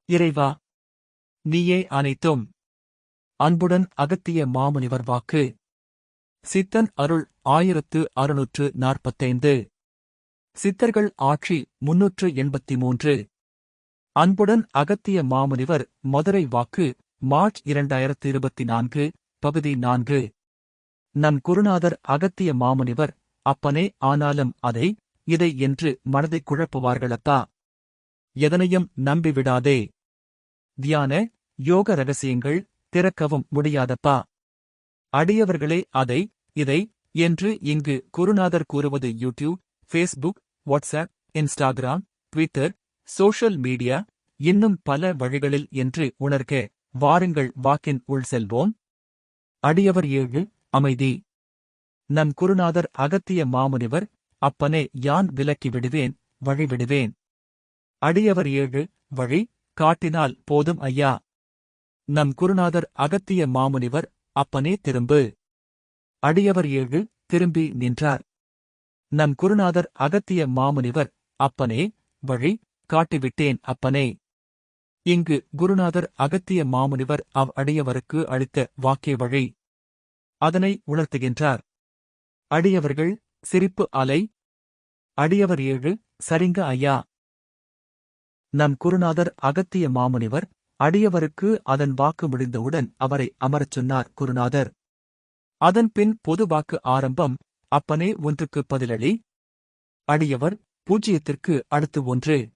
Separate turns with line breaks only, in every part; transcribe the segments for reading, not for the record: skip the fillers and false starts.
இறைவா, நீயே அனைத்தும். அன்புடன் அகத்திய மாமுனிவர் வாக்கு. சித்தன் அருள் 1645. சித்தர்கள் ஆட்சி 383. அன்புடன் அகத்திய மாமுனிவர் மதுரை வாக்கு மார்ச் 2024 பகுதி 4. நம் குருநாதர் அகத்திய மாமுனிவர், அப்பனே, ஆனாலும் அதை இதை என்று மனதைக் குழப்புவார்களப்பா. எதனையும் நம்பிவிடாதே. தியான யோக ரகசியங்கள் திறக்கவும் முடியாதப்பா. அடியவர்களே அதை இதை என்று இங்கு குருநாதர் கூறுவது YouTube, Facebook, WhatsApp, Instagram, Twitter, social media, இன்னும் பல வழிகளில் என்று உணர்க. வாருங்கள் வாக்கின் உள் செல்வோம். அடியவர் 7 அமைதி. நம் குருநாதர் அகத்திய மாமுனிவர், அப்பனே, யான் விலக்கி விடுவேன், வழிவிடுவேன். அடியவர் 7 வழி காட்டினால் போதும் ஐயா. நம் குருநாதர் அகத்திய மாமுனிவர், அப்பனே, திரும்பு. அடியவர் 7 திரும்பி நின்றார். நம் குருநாதர் அகத்திய மாமுனிவர், அப்பனே, வழி காட்டிவிட்டேன் அப்பனே. இங்கு குருநாதர் அகத்திய மாமுனிவர் அடியவருக்கு அளித்த வாக்கே வழி. அதனை உணர்த்துகின்றார். அடியவர்கள் சிரிப்பு அலை. அடியவர் 7 சரிங்க ஐயா. நம் குருநாதர் அகத்திய மாமுனிவர் அடியவருக்கு அதன் வாக்கு முடிந்தவுடன் அவரை அமரச் சொன்னார் குருநாதர். அதன்பின் பொது வாக்கு ஆரம்பம். அப்பனே, ஒன்றுக்கு பதிலளி. அடியவர் 0ற்கு அடுத்து 1.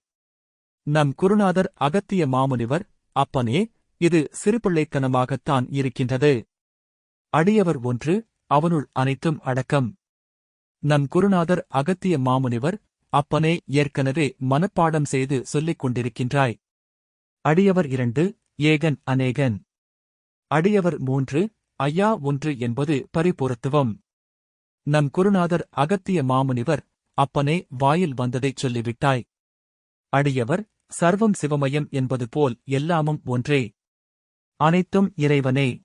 நம் குருநாதர் அகத்திய மாமுனிவர், அப்பனே, இது சிறுபிள்ளைத்தனமாகத்தான் இருக்கின்றது. அடியவர் 1 அவனுள் அனைத்தும் அடக்கம். நம் குருநாதர் அகத்திய மாமுனிவர், அப்பனே, ஏற்கனவே மனப்பாடம் செய்து சொல்லிக் கொண்டிருக்கின்றாய். அடியவர் 2 ஏகன் அநேகன். அடியவர் 3 ஐயா 1 என்பது பரிபூரத்துவம். நம் குருநாதர் அகத்திய மாமுனிவர், அப்பனே, வாயில் வந்ததைச் சொல்லிவிட்டாய். அடியவர் சர்வம் சிவமயம் என்பது போல் எல்லாமும் ஒன்றே. அனைத்தும் இறைவனே.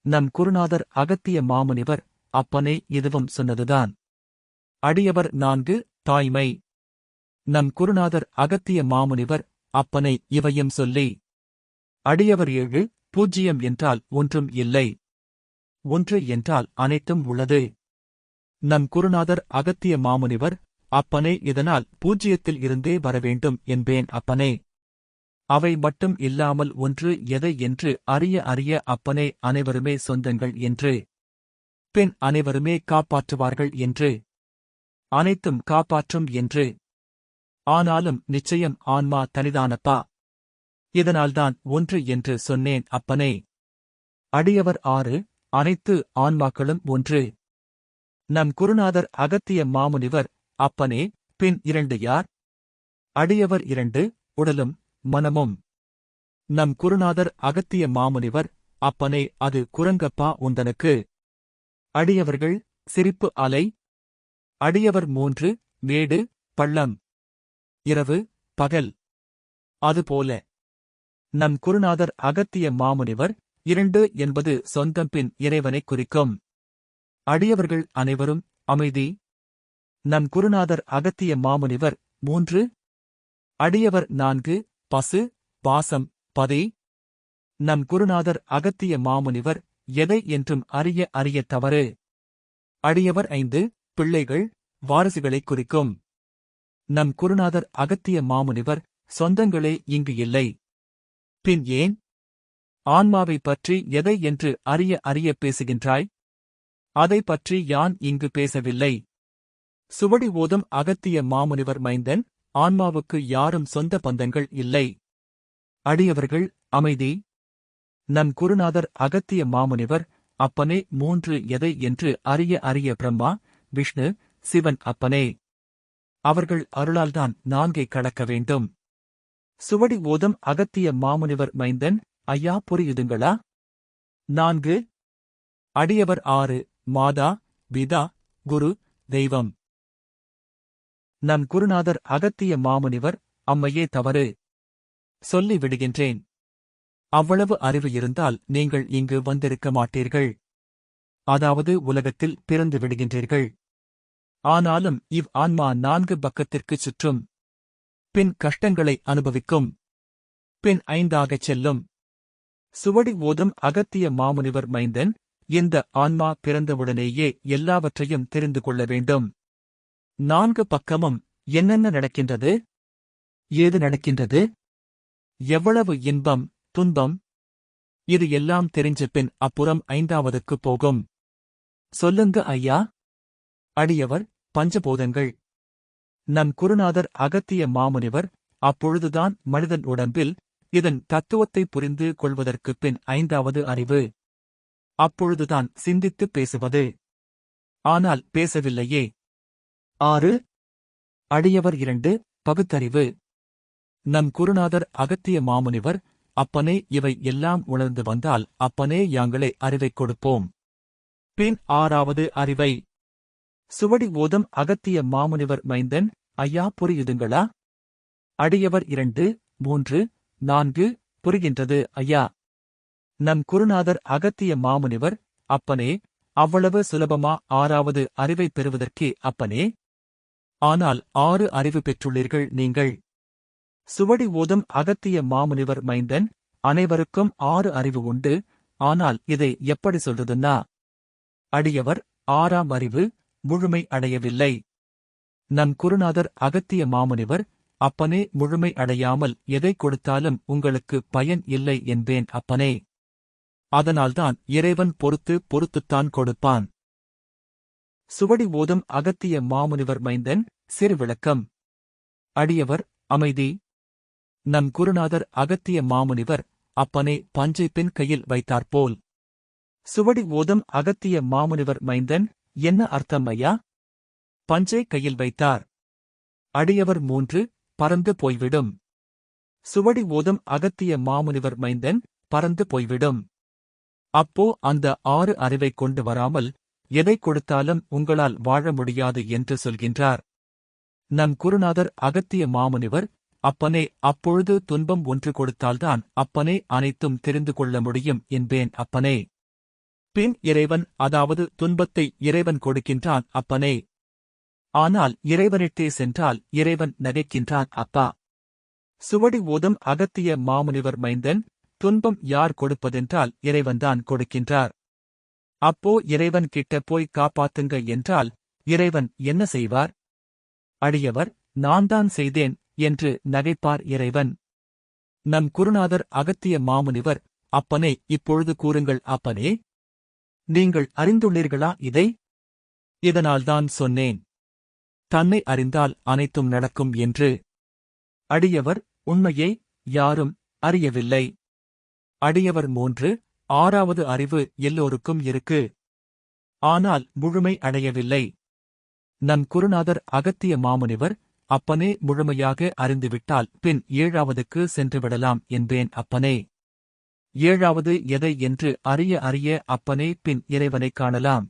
நம் குருநாதர் அகத்திய மாமுனிவர், அப்பனே, இதுவும் சொன்னதுதான். அடியவர் 4 தாய்மை. நம் குருநாதர் அகத்திய மாமுனிவர், அப்பனை, இவையும் சொல்லி. அடியவர் 7 பூஜ்யம் என்றால் ஒன்றும் இல்லை. 1 என்றால் அனைத்தும் உள்ளது. நம் குருநாதர் அகத்திய மாமுனிவர், அப்பனே, இதனால் பூஜ்யத்தில் இருந்தே வரவேண்டும் என்பேன் அப்பனே. அவை மட்டும் இல்லாமல் ஒன்று எதை என்று அறிய அப்பனே, அனைவருமே சொந்தங்கள் என்று. பின் அனைவருமே காப்பாற்றுவார்கள் என்று. அனைத்தும் காப்பாற்றும் என்று. ஆனாலும் நிச்சயம் ஆன்மா தனிதானப்பா. இதனால்தான் 1 என்று சொன்னேன் அப்பனே. அடியவர் 6 அனைத்து ஆன்மாக்களும் 1. நம் குருநாதர் அகத்திய மாமுனிவர், அப்பனே, பின் 2 யார்? அடியவர் 2 உடலும் மனமும். நம் குருநாதர் அகத்திய மாமுனிவர், அப்பனே, அது குரங்கப்பா உந்தனுக்கு. அடியவர்கள் சிரிப்பு அலை. அடியவர் 3 மேடு பள்ளம். இரவு பகல். அதுபோல. நம் குருநாதர் அகத்திய மாமுனிவர், 2 என்பது சொந்தம், பின் இறைவனைக் குறிக்கும். அடியவர்கள் அனைவரும் அமைதி. நம் குருநாதர் அகத்திய மாமுனிவர் 3. அடியவர் 4 பசு பாசம் பதை. நம் குருநாதர் அகத்திய மாமுனிவர், எதை என்றும் அறிய தவறு. அடியவர் 5 பிள்ளைகள் வாரிசுகளைக் குறிக்கும். நம் குருநாதர் அகத்திய மாமுனிவர், சொந்தங்களே இங்கு இல்லை. பின் ஏன் ஆன்மாவைப் பற்றி எதை என்று அறிய பேசுகின்றாய்? அதை பற்றி யான் இங்கு பேசவில்லை. சுவடி ஓதும் அகத்திய மாமுனிவர் மைந்தன், ஆன்மாவுக்கு யாரும் சொந்த பந்தங்கள் இல்லை. அடியவர்கள் அமைதி. நம் குருநாதர் அகத்திய மாமுனிவர், அப்பனே, 3 எதை என்று அறிய பிரம்மா, விஷ்ணு, சிவன் அப்பனே. அவர்கள் அருளால்தான் 4ஐ கடக்க வேண்டும். சுவடி ஓதும் அகத்திய மாமுனிவர் மைந்தன், ஐயா, புரியுதுங்களா? 4. அடியவர் 6 மாதா பிதா குரு தெய்வம். நம் குருநாதர் அகத்திய மாமுனிவர், அம்மையே தவறு. சொல்லி விடுகின்றேன். அவ்வளவு அறிவு இருந்தால் நீங்கள் இங்கு வந்திருக்க மாட்டீர்கள். அதாவது உலகத்தில் பிறந்து விடுகின்றீர்கள். ஆனாலும் ஆன்மா 4 பக்கத்திற்குச் சுற்றும். பின் கஷ்டங்களை அனுபவிக்கும். பின் 5ஆகச் செல்லும். சுவடி ஓதும் அகத்திய மாமுனிவர் மைந்தன், இந்த ஆன்மா பிறந்தவுடனேயே எல்லாவற்றையும் தெரிந்து கொள்ள வேண்டும். 4 பக்கமும் என்னென்ன நடக்கின்றது, ஏது நடக்கின்றது, எவ்வளவு இன்பம், துன்பம், இது எல்லாம் தெரிஞ்ச பின் அப்புறம் 5ஆவதுக்குப் போகும். சொல்லுங்க ஐயா. அடியவர், பஞ்சபூதங்கள். நம் குருநாதர் அகத்திய மாமுனிவர் அப்பொழுதுதான் மனிதன் உடம்பில் இதன் தத்துவத்தை புரிந்து கொள்வதற்குப் பின் 5ஆவது அறிவு. அப்பொழுதுதான் சிந்தித்துப் பேசுவது. ஆனால் பேசவில்லையே. 6. அடியவர் 2 பகுத்தறிவு. நம் குருநாதர் அகத்திய மாமுனிவர், அப்பனே இவை எல்லாம் உணர்ந்து வந்தால் அப்பனே யாங்களே அறிவைக் கொடுப்போம். பின் 6ஆவது அறிவை. சுவடி ஓதும் அகத்திய மாமுனிவர் மைந்தன், ஐயா புரியுதுங்களா? அடியவர் 2, 3, 4 புரிகின்றது ஐயா. நம் குருநாதர் அகத்திய மாமுனிவர், அப்பனே, அவ்வளவு சுலபமா 6ஆவது அறிவை பெறுவதற்கே அப்பனே? ஆனால் 6 அறிவு பெற்றுள்ளீர்கள் நீங்கள். சுவடி ஓதும் அகத்திய மாமுனிவர் மைந்தன், அனைவருக்கும் 6 அறிவு உண்டு. ஆனால் இதை எப்படி சொல்றதுன்னா? அடியவர் 6ஆம் அறிவு முழுமை அடையவில்லை. நம் குருநாதர் அகத்திய மாமுனிவர், அப்பனே முழுமை அடையாமல் எதை கொடுத்தாலும் உங்களுக்கு பயன் இல்லை என்பேன் அப்பனே. அதனால்தான் இறைவன் பொறுத்துத்தான் கொடுப்பான். சுவடி ஓதும் அகத்திய மாமுனிவர் மைந்தன், சிறு விளக்கம். அடியவர், அமைதி. நம் குருநாதர் அகத்திய மாமுனிவர், அப்பனே பஞ்சை பின் கையில் வைத்தாற்போல். சுவடி ஓதும் அகத்திய மாமுனிவர் மைந்தன், என்ன அர்த்தம் ஐயா? பஞ்சை கையில் வைத்தார். அடியவர் 3, பறந்து போய்விடும். சுவடி ஓதும் அகத்திய மாமுனிவர் மைந்தன், பறந்து போய்விடும். அப்போ அந்த 6 அறிவைக் கொண்டு வராமல் எதைக் கொடுத்தாலும் உங்களால் வாழ முடியாது என்று சொல்கின்றார். நம் குருநாதர் அகத்திய மாமுனிவர், அப்பனே அப்பொழுது துன்பம் ஒன்று கொடுத்தால்தான் அப்பனே அனைத்தும் தெரிந்து கொள்ள முடியும் என்பேன் அப்பனே. பின் இறைவன், அதாவது துன்பத்தை இறைவன் கொடுக்கின்றான் அப்பனே. ஆனால் இறைவனிட்டே சென்றால் இறைவன் நகைக்கின்றான் அப்பா. சுவடி ஓதும் அகத்திய மாமுனிவர் மைந்தன், துன்பம் யார் கொடுப்பதென்றால் இறைவன்தான் கொடுக்கின்றார். அப்போ இறைவன் கிட்ட போய் காப்பாத்துங்க என்றால் இறைவன் என்ன செய்வார்? அடியவர், நான்தான் செய்தேன் என்று நகைப்பார் இறைவன். நம் குருநாதர் அகத்திய மாமுனிவர், அப்பனே இப்பொழுது கூறுங்கள் அப்பனே. நீங்கள் அறிந்துள்ளீர்களா இதை? இதனால்தான் சொன்னேன், தன்னை அறிந்தால் அனைத்தும் நடக்கும் என்று. அடியவர், உண்மையை யாரும் அறியவில்லை. அடியவர் 3, 6ஆவது அறிவு எல்லோருக்கும் இருக்கு. ஆனால் முழுமை அடையவில்லை. நம் குருநாதர் அகத்திய மாமுனிவர், அப்பனே முழுமையாக அறிந்துவிட்டால் பின் 7ஆவதுக்கு சென்றுவிடலாம் என்பேன் அப்பனே. 7ஆவது எதை என்று அறிய அப்பனே பின் இறைவனைக் காணலாம்.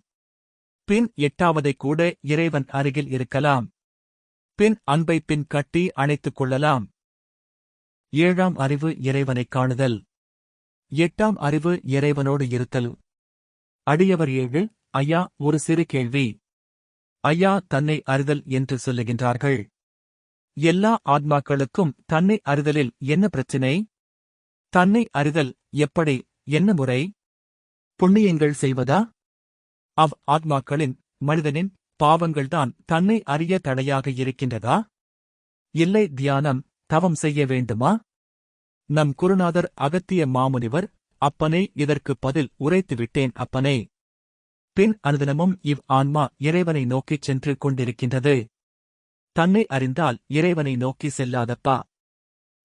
பின் 8ஆவதைக் கூட இறைவன் அருகில் இருக்கலாம். பின் அன்பை பின் கட்டி அணைத்துக் கொள்ளலாம். 7ஆம் அறிவு இறைவனைக் காணுதல். 8ஆம் அறிவு இறைவனோடு இருத்தல். அடியவர் 7, ஐயா ஒரு சிறு கேள்வி. ஐயா தன்னை அறிதல் என்று சொல்லுகின்றார்கள். எல்லா ஆத்மாக்களுக்கும் தன்னை அறிதலில் என்ன பிரச்சினை? தன்னை அறிதல் எப்படி, என்ன முறை? புண்ணியங்கள் செய்வதா? ஆத்மாக்களின், மனிதனின் பாவங்கள்தான் தன்னை அறிய தடையாக இருக்கின்றதா? இல்லை, தியானம், தவம் செய்ய வேண்டுமா? நம் குருநாதர் அகத்திய மாமுனிவர், அப்பனே இதற்கு பதில் உரைத்துவிட்டேன் அப்பனே. பின் அனுதினமும் ஆன்மா இறைவனை நோக்கிச் சென்று கொண்டிருக்கின்றது. தன்னை அறிந்தால் இறைவனை நோக்கி செல்லாதப்பா.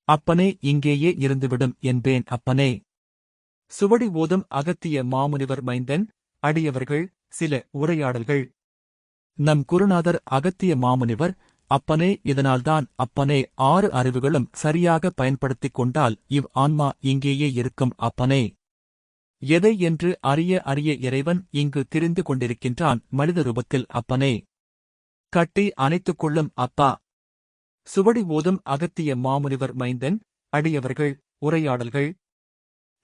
அப்பனே இங்கேயே இருந்துவிடும் என்பேன் அப்பனே. சுவடி ஓதும் அகத்திய மாமுனிவர் மைந்தன், அடியவர்கள், சில உரையாடல்கள். நம் குருநாதர் அகத்திய மாமுனிவர், அப்பனே இதனால்தான் அப்பனே 6 அறிவுகளும் சரியாக பயன்படுத்திக் கொண்டால் ஆன்மா இங்கேயே இருக்கும் அப்பனே. எதை என்று அறிய இறைவன் இங்கு திரிந்து கொண்டிருக்கின்றான் மனித ரூபத்தில் அப்பனே. கட்டி அணைத்துக் கொள்ளும் அப்பா. சுவடி ஓதும் அகத்திய மாமுனிவர் மைந்தன், அடியவர்கள், உரையாடல்கள்.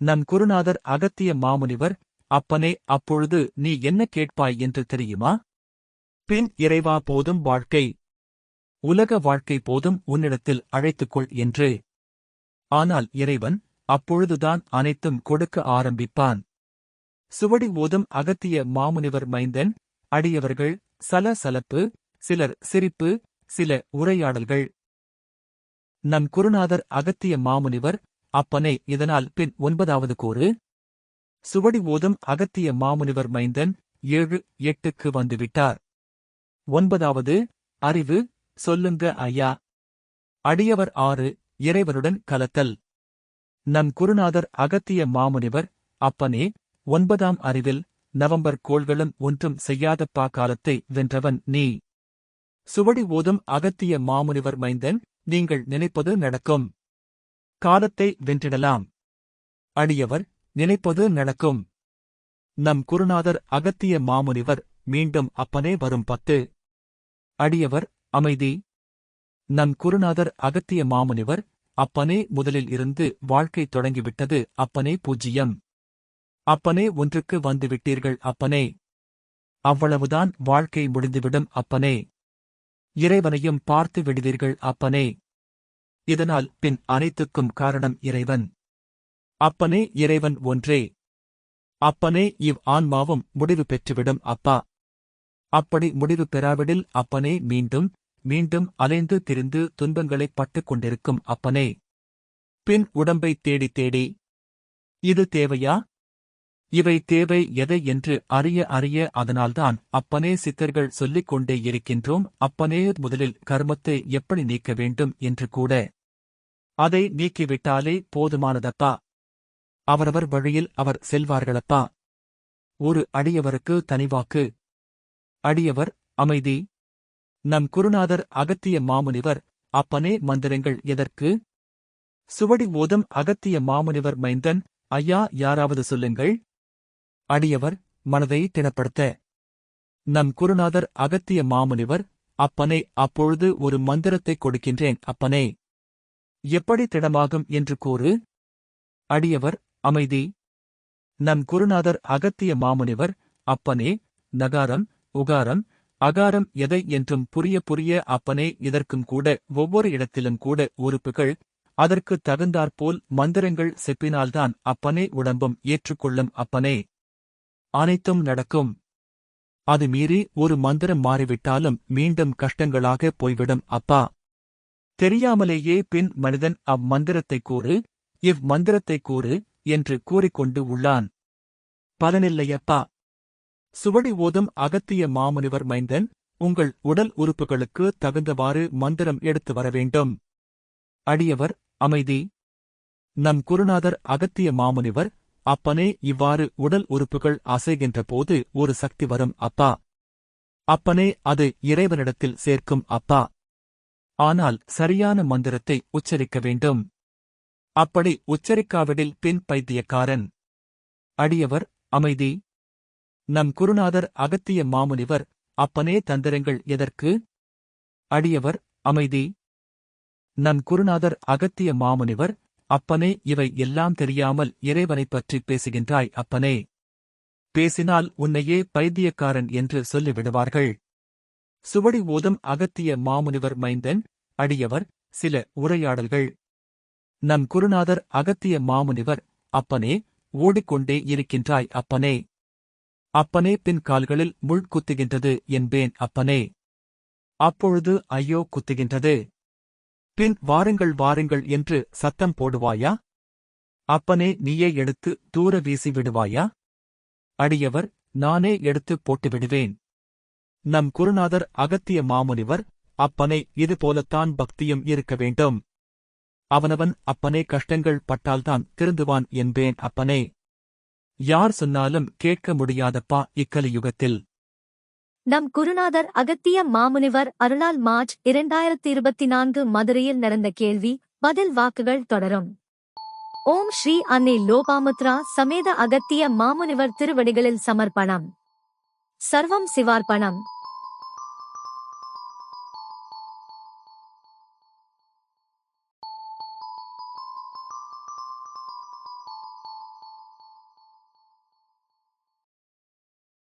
நம் குருநாதர் அகத்திய மாமுனிவர், அப்பனே அப்பொழுது நீ என்ன கேட்பாய் என்று தெரியுமா? பின் இறைவா போதும் வாழ்க்கை, உலக வாழ்க்கை போதும் உன்னிடத்தில் அழைத்துக்கொள் என்று. ஆனால் இறைவன் அப்பொழுதுதான் அனைத்தும் கொடுக்க ஆரம்பிப்பான். சுவடி ஓதும் அகத்திய மாமுனிவர் மைந்தன். அடியவர்கள் சலசலப்பு, சிலர் சிரிப்பு, சில உரையாடல்கள். நம் குருநாதர் அகத்திய மாமுனிவர், அப்பனே இதனால் பின் 9வது கூறு. சுவடி ஓதும் அகத்திய மாமுனிவர் மைந்தன் 7-8க்கு வந்துவிட்டார். 9வது அறிவு, சொல்லுங்க ஐயா. அடியவர் 6 இறைவனுடன் கலத்தல். நம் குருநாதர் அகத்திய மாமுனிவர், அப்பனே 9ஆம் அறிவில் நவம்பர் கோள்களும் ஒன்றும் செய்யாதப்பா காலத்தை வென்றவன் நீ. சுவடி ஓதும் அகத்திய மாமுனிவர் மைந்தன், நீங்கள் நினைப்பது நடக்கும். காலத்தை வென்றிடலாம். அடியவர், நினைப்பது நடக்கும். நம் குருநாதர் அகத்திய மாமுனிவர், மீண்டும் அப்பனே வரும் 10. அடியவர், அமைதி. நம் குருநாதர் அகத்திய மாமுனிவர், அப்பனே முதலில் இருந்து வாழ்க்கை தொடங்கிவிட்டது அப்பனே பூஜ்யம். அப்பனே ஒன்றுக்கு வந்துவிட்டீர்கள் அப்பனே. அவ்வளவுதான் வாழ்க்கை முடிந்துவிடும் அப்பனே. இறைவனையும் பார்த்து விடுவீர்கள் அப்பனே. இதனால் பின் அனைத்துக்கும் காரணம் இறைவன். அப்பனே இறைவன் ஒன்றே. அப்பனே இவ் ஆன்மாவும் முடிவு பெற்றுவிடும் அப்பா. அப்படி முடிவு பெறாவிடில் அப்பனே மீண்டும் மீண்டும் அலைந்து திரிந்து துன்பங்களைப் பட்டுக் கொண்டிருக்கும் அப்பனே. பின் உடம்பை தேடி தேடி இது தேவையா? இவை தேவை எதை என்று அறிய அறிய அதனால்தான் அப்பனே சித்தர்கள் சொல்லிக் கொண்டே இருக்கின்றோம் அப்பனே முதலில் கர்மத்தை எப்படி நீக்க வேண்டும் என்று கூட. அதை நீக்கிவிட்டாலே போதுமானதப்பா. அவரவர் வழியில் அவர் செல்வார்களப்பா. ஒரு அடியவருக்கு தனிவாக்கு. அடியவர், அமைதி. நம் குருநாதர் அகத்திய மாமுனிவர், அப்பனே மந்திரங்கள் எதற்கு? சுவடி ஓதும் அகத்திய மாமுனிவர் மைந்தன், ஐயா யாராவது சொல்லுங்கள். அடியவர், மனதை திடப்படுத்த. நம் குருநாதர் அகத்திய மாமுனிவர், அப்பனே அப்பொழுது ஒரு மந்திரத்தைக் கொடுக்கின்றேன் அப்பனே. எப்படி திடமாகும் என்று கூறு. அடியவர், அமைதி. நம் குருநாதர் அகத்திய மாமுனிவர், அப்பனே, நகாரம், உகாரம், அகாரம் எதை என்றும் புரிய புரிய அப்பனே இதற்கும் கூட ஒவ்வொரு இடத்திலும் கூட உறுப்புகள், அதற்குத் தகுந்தாற்போல் மந்திரங்கள் செப்பினால்தான் அப்பனே உடம்பும் ஏற்றுக்கொள்ளும் அப்பனே. அனைத்தும் நடக்கும். அது மீறி ஒரு மந்திரம் மாறிவிட்டாலும் மீண்டும் கஷ்டங்களாக போய்விடும் அப்பா. தெரியாமலேயே பின் மனிதன் அம்மந்திரத்தைக் கூறு, இவ்வந்திரத்தைக் கூறு என்று கூறிக்கொண்டு உள்ளான். பலனில்லையப்பா. சுவடி ஓதும் அகத்திய மாமுனிவர் மைந்தன், உங்கள் உடல் உறுப்புகளுக்கு தகுந்தவாறு மந்திரம் எடுத்து வர வேண்டும். அடியவர், அமைதி. நம் குருநாதர் அகத்திய மாமுனிவர், அப்பனே இவ்வாறு உடல் உறுப்புகள் அசைகின்ற போது ஒரு சக்தி வரும் அப்பா. அப்பனே அது இறைவனிடத்தில் சேர்க்கும் அப்பா. ஆனால் சரியான மந்திரத்தை உச்சரிக்க வேண்டும். அப்படி உச்சரிக்காவிடில் பின் பைத்தியக்காரன். அடியவர், அமைதி. நம் குருநாதர் அகத்திய மாமுனிவர், அப்பனே தந்திரங்கள் எதற்கு? அடியவர், அமைதி. நம் குருநாதர் அகத்திய மாமுனிவர், அப்பனே இவை எல்லாம் தெரியாமல் இறைவனைப் பற்றி பேசுகின்றாய் அப்பனே. பேசினால் உன்னையே பைத்தியக்காரன் என்று சொல்லிவிடுவார்கள். சுவடி ஓதும் அகத்திய மாமுனிவர் மைந்தன், அடியவர், சில உரையாடல்கள். நம் குருநாதர் அகத்திய மாமுனிவர், அப்பனே, ஓடிக்கொண்டே இருக்கின்றாய் அப்பனே. அப்பனே பின் கால்களில் முள் குத்துகின்றது என்பேன் அப்பனே. அப்பொழுது ஐயோ குத்துகின்றது. பின் வாருங்கள் வாருங்கள் என்று சத்தம் போடுவாயா? அப்பனே நீயே எடுத்து தூர வீசி விடுவாயா? அடியவர், நானே எடுத்துப் போட்டுவிடுவேன். நம் குருநாதர் அகத்திய மாமுனிவர், அப்பனே இதுபோலத்தான் பக்தியும் இருக்க வேண்டும். அவனவன் அப்பனே கஷ்டங்கள் பட்டால்தான் திருந்துவான் என்பேன் அப்பனே. யார் சொன்னாலும் கேட்க முடியாதப்பா இக்கலியுகத்தில்.
நம் குருநாதர் அகத்திய மாமுனிவர் அருளால் மார்ச் 2024 மதுரையில் நடந்த கேள்வி பதில் வாக்குகள் தொடரும். ஓம் ஸ்ரீ அன்னை லோபாமுத்ரா சமேத அகத்திய மாமுனிவர் திருவடிகளில் சமர்ப்பணம். சர்வம் சிவார்ப்பணம்.